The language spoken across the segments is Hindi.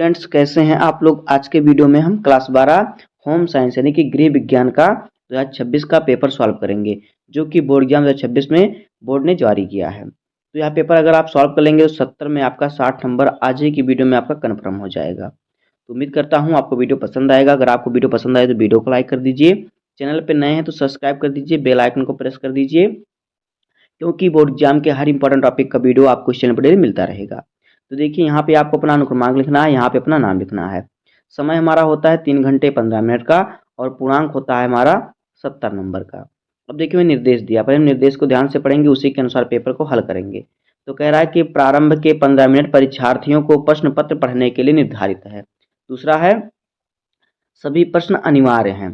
फ्रेंड्स, कैसे हैं आप लोग। आज के वीडियो में हम क्लास 12 होम साइंस यानी कि गृह विज्ञान का 2026 का पेपर सॉल्व करेंगे, जो कि बोर्ड एग्जाम 2026 में बोर्ड ने जारी किया है। तो यह पेपर अगर आप सॉल्व कर लेंगे तो 70 में आपका 60 नंबर आज ही की वीडियो में आपका कन्फर्म हो जाएगा। तो उम्मीद करता हूँ आपको वीडियो पसंद आएगा। अगर आपको वीडियो पसंद आए तो वीडियो को लाइक कर दीजिए, चैनल पर नए हैं तो सब्सक्राइब कर दीजिए, बेल आइकन को प्रेस कर दीजिए, क्योंकि बोर्ड एग्जाम के हर इंपॉर्टेंट टॉपिक का वीडियो आपको इस चैनल पर डेली मिलता रहेगा। तो देखिए, यहाँ पे आपको अपना अनुक्रमांक लिखना है, यहाँ पे अपना नाम लिखना है। समय हमारा होता है 3 घंटे 15 मिनट का और पूर्णांक होता है हमारा 70 नंबर का। अब देखिए, मैं निर्देश दिया, पहले हम निर्देश को ध्यान से पढ़ेंगे, उसी के अनुसार पेपर को हल करेंगे। तो कह रहा है कि प्रारंभ के 15 मिनट परीक्षार्थियों को प्रश्न पत्र पढ़ने के लिए निर्धारित है। दूसरा है सभी प्रश्न अनिवार्य हैं।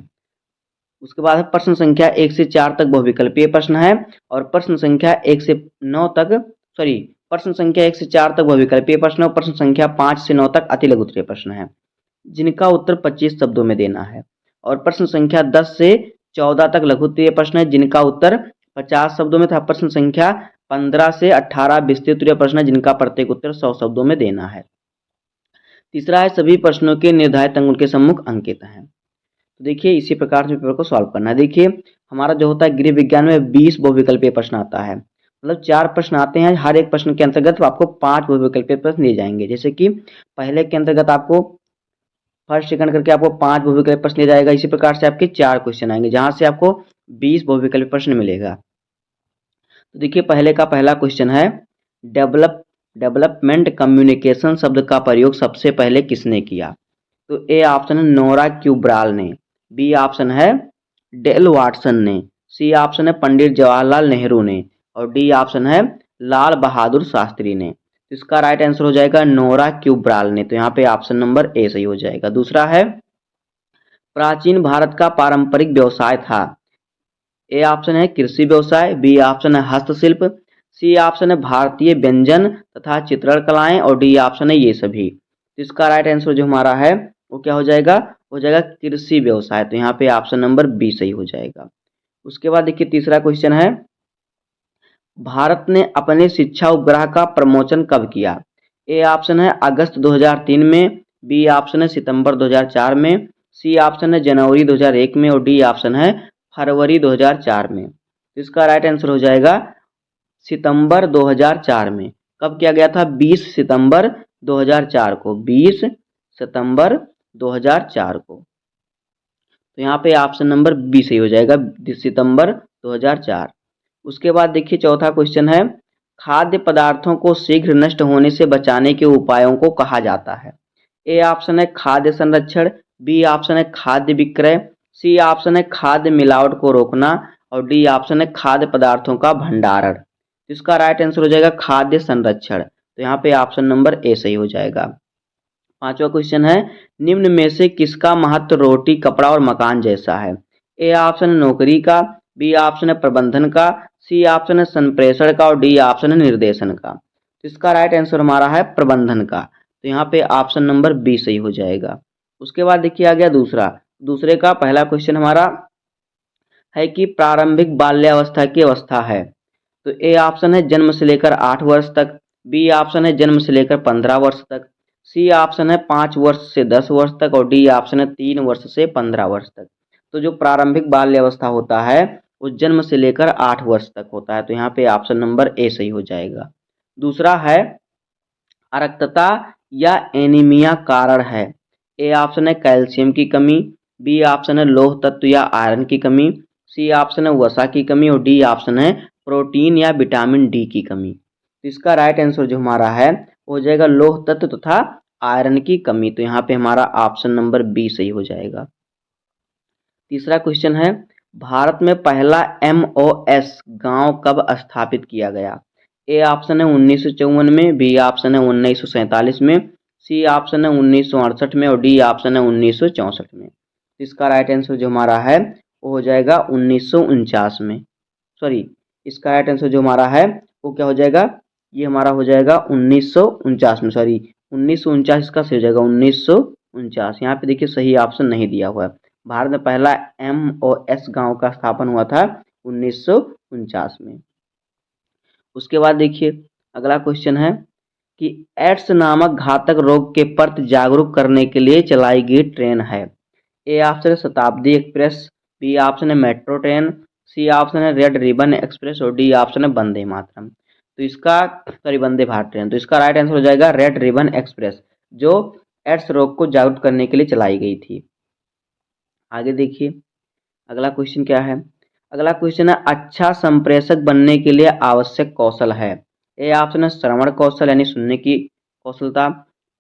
उसके बाद है प्रश्न संख्या 1 से 4 तक बहुविकल्पीय प्रश्न है और प्रश्न संख्या 1 से 9 तक प्रश्न संख्या 1 से 4 तक बहुविकल्पीय प्रश्न और प्रश्न संख्या 5 से 9 तक अति लघुत्तरीय प्रश्न है, जिनका उत्तर 25 शब्दों में देना है। और प्रश्न संख्या 10 से 14 तक लघुत्तरीय प्रश्न है, जिनका उत्तर 50 शब्दों में था। प्रश्न संख्या 15 से 18 विस्तृत प्रश्न है, जिनका प्रत्येक उत्तर 100 शब्दों में देना है। तीसरा है सभी प्रश्नों के निर्धारित अंक के सम्मुख अंकित हैं। तो देखिए, इसी प्रकार से पेपर को सॉल्व करना है। देखिए, हमारा जो होता है गृह विज्ञान में 20 बहुविकल्पीय प्रश्न आता है, मतलब 4 प्रश्न आते हैं। हर एक प्रश्न के अंतर्गत आपको 5 बहुविकल्पीय प्रश्न दिए जाएंगे। जैसे कि पहले के अंतर्गत आपको फर्स्ट सेकंड करके आपको 5 बहुविकल्पीय प्रश्न दिया जाएगा। इसी प्रकार से आपके 4 क्वेश्चन आएंगे, जहां से आपको 20 बहुविकल्पीय प्रश्न मिलेगा। तो देखिए, पहले का पहला क्वेश्चन है डेवलपमेंट कम्युनिकेशन शब्द का प्रयोग सबसे पहले किसने किया। तो ए ऑप्शन है नोरा क्यूब्राल ने, बी ऑप्शन है डेल वाटसन ने, सी ऑप्शन है पंडित जवाहरलाल नेहरू ने और डी ऑप्शन है लाल बहादुर शास्त्री ने। तो इसका राइट आंसर हो जाएगा नोरा क्यूब्राल ने। तो यहाँ पे ऑप्शन नंबर ए सही हो जाएगा। दूसरा है प्राचीन भारत का पारंपरिक व्यवसाय था। ए ऑप्शन है कृषि व्यवसाय, बी ऑप्शन है हस्तशिल्प, सी ऑप्शन है भारतीय व्यंजन तथा चित्रण कलाएं और डी ऑप्शन है ये सभी। तो इसका राइट आंसर जो हमारा है वो क्या हो जाएगा कृषि व्यवसाय। तो यहाँ पे ऑप्शन नंबर बी सही हो जाएगा। उसके बाद देखिए, तीसरा क्वेश्चन है भारत ने अपने शिक्षा उपग्रह का प्रमोशन कब किया। ए ऑप्शन है अगस्त 2003 में, बी ऑप्शन है सितंबर 2004 में, सी ऑप्शन है जनवरी 2001 में और डी ऑप्शन है फरवरी 2004 में। तो इसका राइट आंसर हो जाएगा सितंबर 2004 में। कब किया गया था? 20 सितंबर 2004 को, 20 सितंबर 2004 को। तो यहाँ पे ऑप्शन नंबर बी सही हो जाएगा, सितंबर 2004। उसके बाद देखिए, चौथा क्वेश्चन है खाद्य पदार्थों को शीघ्र नष्ट होने से बचाने के उपायों को कहा जाता है। ए ऑप्शन है खाद्य संरक्षण, बी ऑप्शन है खाद्य विक्रय, सी ऑप्शन है खाद्य मिलावट को रोकना और डी ऑप्शन है खाद्य पदार्थों का भंडारण। इसका राइट आंसर हो जाएगा खाद्य संरक्षण। तो यहाँ पे ऑप्शन नंबर ए सही हो जाएगा। पांचवा क्वेश्चन है निम्न में से किसका महत्व रोटी कपड़ा और मकान जैसा है। ए ऑप्शन है नौकरी का, बी ऑप्शन है प्रबंधन का, सी ऑप्शन है संप्रेषण का और डी ऑप्शन है निर्देशन का। तो इसका राइट आंसर हमारा है प्रबंधन का। तो यहाँ पे ऑप्शन नंबर बी सही हो जाएगा। उसके बाद देखिए आ गया दूसरे का पहला क्वेश्चन हमारा है कि प्रारंभिक बाल्यावस्था की अवस्था है। तो ए ऑप्शन है जन्म से लेकर 8 वर्ष तक, बी ऑप्शन है जन्म से लेकर 15 वर्ष तक, सी ऑप्शन है 5 वर्ष से 10 वर्ष तक और डी ऑप्शन है 3 वर्ष से 15 वर्ष तक। तो जो प्रारंभिक बाल्यावस्था होता है वो जन्म से लेकर 8 वर्ष तक होता है। तो यहाँ पे ऑप्शन नंबर ए सही हो जाएगा। दूसरा है अरक्तता या एनीमिया कारण है। ए ऑप्शन है कैल्शियम की कमी, बी ऑप्शन है लौह तत्व या आयरन की कमी, सी ऑप्शन है वसा की कमी और डी ऑप्शन है प्रोटीन या विटामिन डी की कमी। तो इसका राइट आंसर जो हमारा है हो जाएगा लौह तत्व तथा आयरन की कमी। तो यहाँ पे हमारा ऑप्शन नंबर बी सही हो जाएगा। तीसरा क्वेश्चन है भारत में पहला एमओएस गांव कब स्थापित किया गया। ए ऑप्शन है 1954 में, बी ऑप्शन है 1947 में, सी ऑप्शन है 1968 में और डी ऑप्शन है 1964 में। इसका राइट आंसर जो हमारा है वो हो जाएगा 1949 में। इसका राइट आंसर जो हमारा है वो क्या हो जाएगा, ये हमारा हो जाएगा 1949 में। 1949 इसका सही हो जाएगा 1949। यहाँ पे देखिए सही ऑप्शन नहीं दिया हुआ है। भारत में पहला एमओएस गांव का स्थापन हुआ था 1949 में। उसके बाद देखिए अगला क्वेश्चन है कि एड्स नामक घातक रोग के प्रति जागरूक करने के लिए चलाई गई ट्रेन है? ए ऑप्शन है शताब्दी एक्सप्रेस, बी ऑप्शन है मेट्रो ट्रेन, सी ऑप्शन है रेड रिबन एक्सप्रेस और डी ऑप्शन है वंदे मातरम। तो इसका सॉरी वंदे भारत ट्रेन। तो इसका राइट आंसर हो जाएगा रेड रिबन एक्सप्रेस, जो एड्स रोग को जागरूक करने के लिए चलाई गई थी। आगे देखिए अगला क्वेश्चन क्या है। अगला क्वेश्चन है अच्छा संप्रेषक बनने के लिए आवश्यक कौशल है। ए ऑप्शन है श्रवण कौशल यानी सुनने की कौशलता,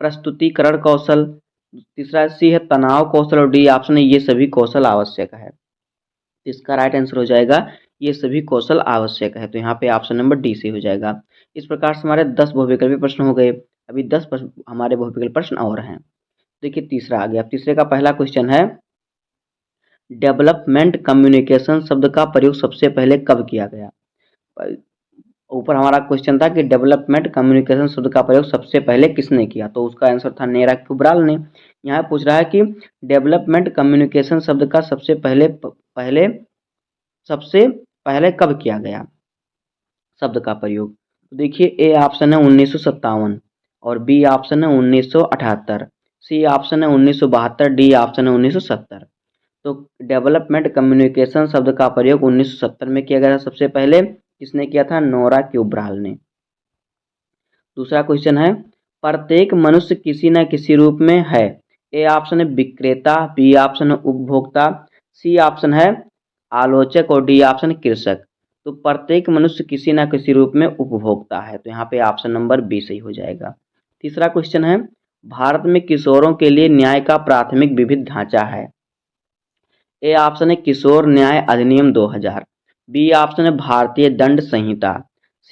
प्रस्तुतिकरण कौशल, तीसरा सी है तनाव कौशल और डी ऑप्शन है ये सभी कौशल आवश्यक है। इसका राइट आंसर हो जाएगा ये सभी कौशल आवश्यक है। तो यहाँ पे ऑप्शन नंबर डी से हो जाएगा। इस प्रकार से हमारे 10 बहुविकल्पी प्रश्न हो गए। अभी 10 हमारे बहुविकल्पी प्रश्न और हैं। देखिए तीसरा आ गया। तीसरे का पहला क्वेश्चन है डेवलपमेंट कम्युनिकेशन शब्द का प्रयोग सबसे पहले कब किया गया? ऊपर हमारा क्वेश्चन था कि डेवलपमेंट कम्युनिकेशन शब्द का प्रयोग सबसे पहले किसने किया, तो उसका आंसर था नेरा क्यूब्राल ने। यहाँ पूछ रहा है कि डेवलपमेंट कम्युनिकेशन शब्द का सबसे पहले कब किया गया शब्द का प्रयोग। तो देखिए ए ऑप्शन है 1957 और बी ऑप्शन है 1978, सी ऑप्शन है 1972, डी ऑप्शन है 1970। तो डेवलपमेंट कम्युनिकेशन शब्द का प्रयोग 1970 में किया गया था सबसे पहले। किसने किया था? नोरा क्यूब्राल ने। दूसरा क्वेश्चन है प्रत्येक मनुष्य किसी न किसी रूप में है। ए ऑप्शन है विक्रेता, बी ऑप्शन है उपभोक्ता, सी ऑप्शन है आलोचक और डी ऑप्शन कृषक। तो प्रत्येक मनुष्य किसी न किसी रूप में उपभोक्ता है। तो यहाँ पे ऑप्शन नंबर बी सही हो जाएगा। तीसरा क्वेश्चन है भारत में किशोरों के लिए न्याय का प्राथमिक विविध ढांचा है। ए ऑप्शन है किशोर न्याय अधिनियम 2000, बी ऑप्शन है भारतीय दंड संहिता,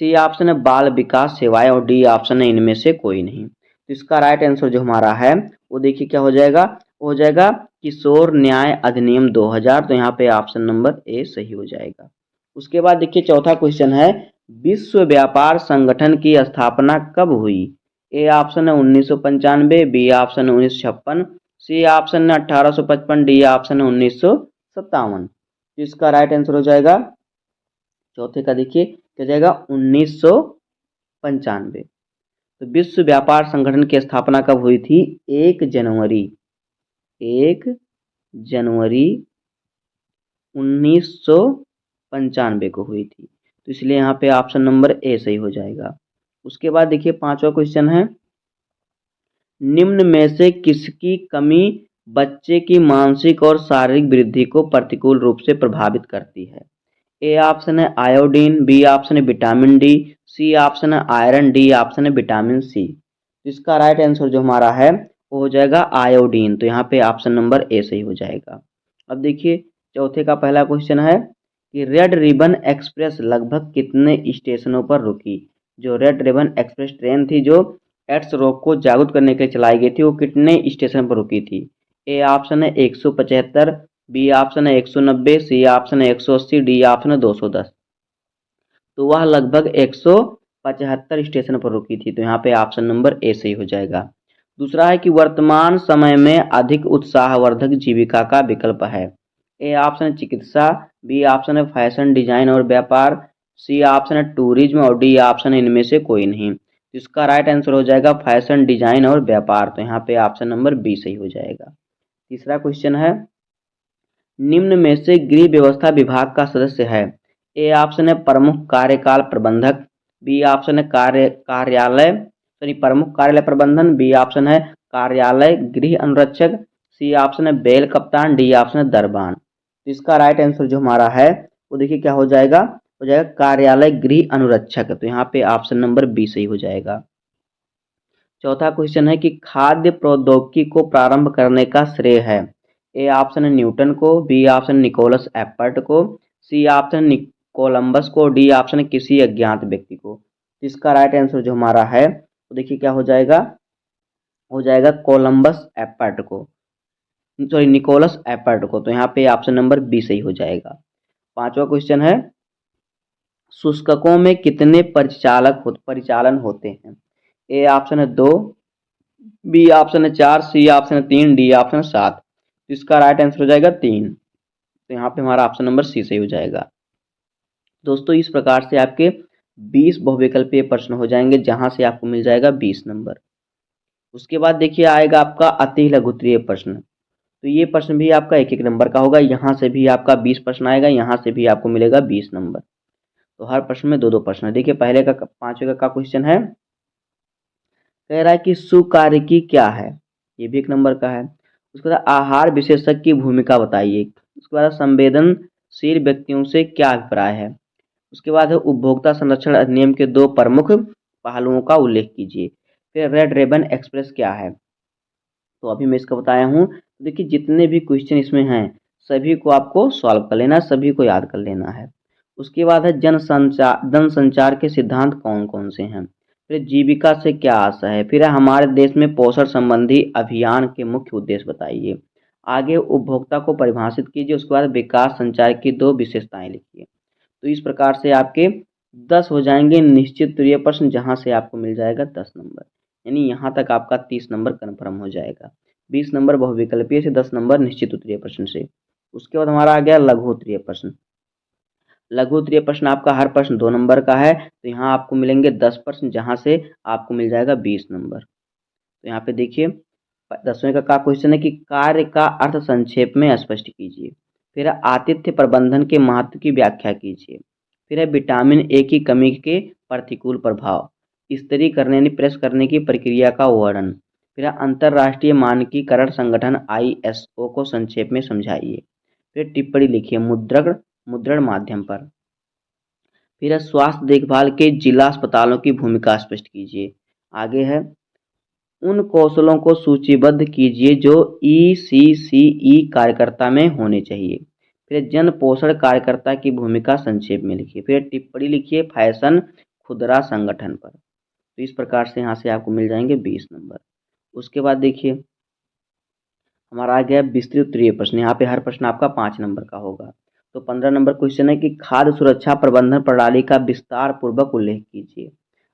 सी ऑप्शन है बाल विकास सेवाएं और डी ऑप्शन है इनमें से कोई नहीं। तो इसका राइट आंसर जो हमारा है वो देखिए क्या हो जाएगा, हो जाएगा किशोर न्याय अधिनियम 2000। तो यहाँ पे ऑप्शन नंबर ए सही हो जाएगा। उसके बाद देखिए चौथा क्वेश्चन है विश्व व्यापार संगठन की स्थापना कब हुई। ए ऑप्शन है 1995, बी ऑप्शन है 1956, सी ऑप्शन है 1855, डी ऑप्शन है 1957। तो इसका राइट आंसर हो जाएगा चौथे का देखिए क्या जाएगा 1995। तो विश्व व्यापार संगठन की स्थापना कब हुई थी? 1 जनवरी 1995 को हुई थी। तो इसलिए यहाँ पे ऑप्शन नंबर ए सही हो जाएगा। उसके बाद देखिए पांचवा क्वेश्चन है निम्न में से किसकी कमी बच्चे की मानसिक और शारीरिक वृद्धि को प्रतिकूल रूप से प्रभावित करती है। ए ऑप्शन है आयोडीन, बी ऑप्शन है विटामिन डी, सी ऑप्शन है आयरन, डी ऑप्शन है विटामिन सी। इसका राइट आंसर जो हमारा है वो हो जाएगा आयोडीन। तो यहाँ पे ऑप्शन नंबर ए सही हो जाएगा। अब देखिए चौथे का पहला क्वेश्चन है कि रेड रिबन एक्सप्रेस लगभग कितने स्टेशनों पर रुकी। जो रेड रिबन एक्सप्रेस ट्रेन थी जो एड्स रोग को जागरूक करने के लिए चलाई गई थी वो कितने स्टेशन पर रुकी थी। ए ऑप्शन है 175, बी ऑप्शन है 190, सी ऑप्शन है 180, डी ऑप्शन है 210। तो वह लगभग 175 स्टेशन पर रुकी थी। तो यहाँ पे ऑप्शन नंबर ए सही हो जाएगा। दूसरा है कि वर्तमान समय में अधिक उत्साहवर्धक जीविका का विकल्प है। ए ऑप्शन है चिकित्सा, बी ऑप्शन है फैशन डिजाइन और व्यापार, सी ऑप्शन है टूरिज्म और डी ऑप्शन है इनमें से कोई नहीं। तो इसका राइट आंसर हो जाएगा फैशन डिजाइन और व्यापार। तो यहाँ पे ऑप्शन नंबर बी सही हो जाएगा। तीसरा क्वेश्चन है निम्न में से गृह व्यवस्था विभाग का सदस्य है। ए ऑप्शन है प्रमुख कार्यकाल प्रबंधक, बी ऑप्शन है प्रमुख कार्यालय प्रबंधन, बी ऑप्शन है कार्यालय गृह अनुरक्षक, सी ऑप्शन है बेल कप्तान, डी ऑप्शन है दरबान। तो इसका राइट आंसर जो हमारा है वो देखिए क्या हो जाएगा, हो जाएगा कार्यालय गृह अनुरक्षक। तो यहाँ पे ऑप्शन नंबर बी सही हो जाएगा। चौथा क्वेश्चन है कि खाद्य प्रौद्योगिकी को प्रारंभ करने का श्रेय है। ए ऑप्शन है न्यूटन को, बी ऑप्शन निकोलस एपर्ट को, सी ऑप्शन कोलंबस को, डी ऑप्शन किसी अज्ञात व्यक्ति को। इसका राइट आंसर जो हमारा है तो देखिए क्या हो जाएगा, हो जाएगा कोलंबस एपर्ट को, सॉरी निकोलस एपर्ट को। तो यहाँ पे ऑप्शन नंबर बी सही हो जाएगा। पांचवा क्वेश्चन है शुष्ककों में कितने परिचालन होते हैं। ए ऑप्शन है 2, बी ऑप्शन है 4, सी ऑप्शन है 3, डी ऑप्शन है 7। तो इसका राइट आंसर हो जाएगा 3। तो यहाँ पे हमारा ऑप्शन नंबर सी सही हो जाएगा। दोस्तों इस प्रकार से आपके 20 बहुविकल्पीय प्रश्न हो जाएंगे, जहां से आपको मिल जाएगा 20 नंबर। उसके बाद देखिए आएगा आपका अति लघुत्तरीय प्रश्न। तो ये प्रश्न भी आपका 1-1 नंबर का होगा। यहाँ से भी आपका 20 प्रश्न आएगा, यहाँ से भी आपको मिलेगा 20 नंबर। तो हर प्रश्न में 2-2 प्रश्न है। देखिए पहले का 5वें का क्वेश्चन है, कह रहा है कि सुकार्यकी क्या है, ये भी 1 नंबर का है। उसके बाद आहार विशेषज्ञ की भूमिका बताइए। उसके बाद संवेदनशील व्यक्तियों से क्या अभिप्राय है। उसके बाद है उपभोक्ता संरक्षण अधिनियम के 2 प्रमुख पहलुओं का उल्लेख कीजिए। फिर रेड रेबन एक्सप्रेस क्या है, तो अभी मैं इसका बताया हूँ। तो देखिए जितने भी क्वेश्चन इसमें हैं सभी को आपको सॉल्व कर लेना है, सभी को याद कर लेना है। उसके बाद है जनसंचार के सिद्धांत कौन कौन से हैं। फिर जीविका से क्या आशा है। फिर है हमारे देश में पोषण संबंधी अभियान के मुख्य उद्देश्य बताइए। आगे उपभोक्ता को परिभाषित कीजिए। उसके बाद विकास संचार की 2 विशेषताएं लिखिए। तो इस प्रकार से आपके 10 हो जाएंगे निश्चित उत्तरीय प्रश्न, जहां से आपको मिल जाएगा 10 नंबर। यानी यहाँ तक आपका 30 नंबर कन्फर्म हो जाएगा। 20 नंबर बहुविकल्पीय से, 10 नंबर निश्चित उत्तरीय प्रश्न से। उसके बाद हमारा आ गया लघु उत्तरीय प्रश्न। लघु उत्तरीय प्रश्न आपका हर प्रश्न 2 नंबर का है। तो यहाँ आपको मिलेंगे 10 प्रश्न, जहाँ से आपको मिल जाएगा 20 नंबर। तो यहाँ पे देखिए 10वें का क्वेश्चन है कि कार्य का अर्थ संक्षेप में स्पष्ट कीजिए। फिर है आतिथ्य प्रबंधन के महत्व की व्याख्या कीजिए। फिर है विटामिन ए की कमी के प्रतिकूल प्रभाव। स्तरीकरण यानी प्रेस करने की प्रक्रिया का वर्णन। फिर है अंतर्राष्ट्रीय मानकीकरण संगठन ISO को संक्षेप में समझाइए। फिर टिप्पणी लिखिए मुद्रण मुद्रण माध्यम पर। फिर है स्वास्थ्य देखभाल के जिला अस्पतालों की भूमिका स्पष्ट कीजिए। आगे है उन कौशलों को सूचीबद्ध कीजिए जो ECCE कार्यकर्ता में होने चाहिए। फिर जन पोषण कार्यकर्ता की भूमिका संक्षेप में लिखिए। फिर टिप्पणी लिखिए फैशन खुदरा संगठन पर। तो इस प्रकार से यहाँ से आपको मिल जाएंगे 20 नंबर। उसके बाद देखिए हमारा आ गया विस्तृत उत्तरीय प्रश्न। यहाँ पे हर प्रश्न आपका 5 नंबर का होगा। तो 15 नंबर क्वेश्चन है कि खाद्य सुरक्षा प्रबंधन प्रणाली का विस्तार पूर्वक उल्लेख कीजिए,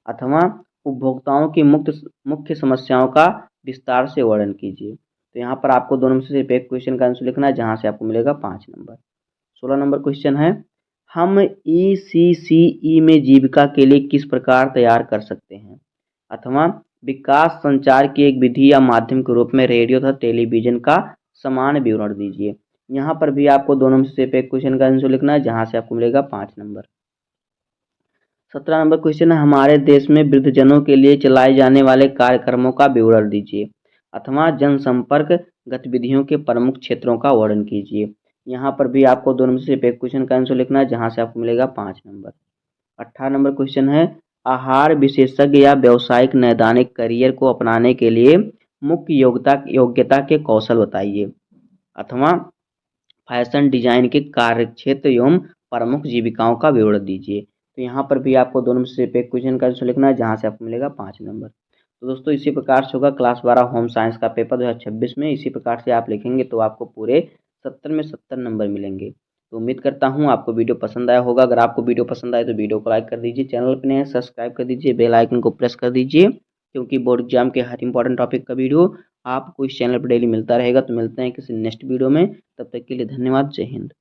अथवा उपभोक्ताओं की मुख्य समस्याओं का विस्तार से वर्णन कीजिए। तो यहाँ पर आपको दोनों में से सिर्फ एक क्वेश्चन का आंसर लिखना है, जहाँ से आपको मिलेगा 5 नंबर। 16 नंबर क्वेश्चन है, हम ECCE में जीविका के लिए किस प्रकार तैयार कर सकते हैं, अथवा विकास संचार की एक विधि या माध्यम के रूप में रेडियो तथा टेलीविजन का समान विवरण दीजिए। यहाँ पर भी आपको दोनों में से सिर्फ एक क्वेश्चन का आंसर लिखना है, जहाँ से आपको मिलेगा 5 नंबर। 17 नंबर क्वेश्चन है, हमारे देश में वृद्धजनों के लिए चलाए जाने वाले कार्यक्रमों का विवरण दीजिए, अथवा जनसंपर्क गतिविधियों के प्रमुख क्षेत्रों का वर्णन कीजिए। यहाँ पर भी आपको दोनों में से सिर्फ एक क्वेश्चन का आंसर लिखना है, जहाँ से आपको मिलेगा 5 नंबर। 18 नंबर क्वेश्चन है, आहार विशेषज्ञ या व्यावसायिक नैदानिक करियर को अपनाने के लिए मुख्य योग्यता के कौशल बताइए, अथवा फैशन डिजाइन के कार्यक्षेत्र एवं प्रमुख जीविकाओं का विवरण दीजिए। तो यहाँ पर भी आपको दोनों में से सिर्फ एक क्वेश्चन का आंसर लिखना है, जहाँ से आपको मिलेगा 5 नंबर। तो दोस्तों इसी प्रकार से होगा क्लास 12 होम साइंस का पेपर 2026 में। इसी प्रकार से आप लिखेंगे तो आपको पूरे 70 में 70 नंबर मिलेंगे। तो उम्मीद करता हूँ आपको वीडियो पसंद आया होगा। अगर आपको वीडियो पसंद आए तो वीडियो को लाइक कर दीजिए, चैनल पर नए हैं सब्सक्राइब कर दीजिए, बेल आइकन को प्रेस कर दीजिए, क्योंकि बोर्ड एग्जाम के हर इंपॉर्टेंट टॉपिक का वीडियो आपको इस चैनल पर डेली मिलता रहेगा। तो मिलते हैं किसी नेक्स्ट वीडियो में, तब तक के लिए धन्यवाद, जय हिंद।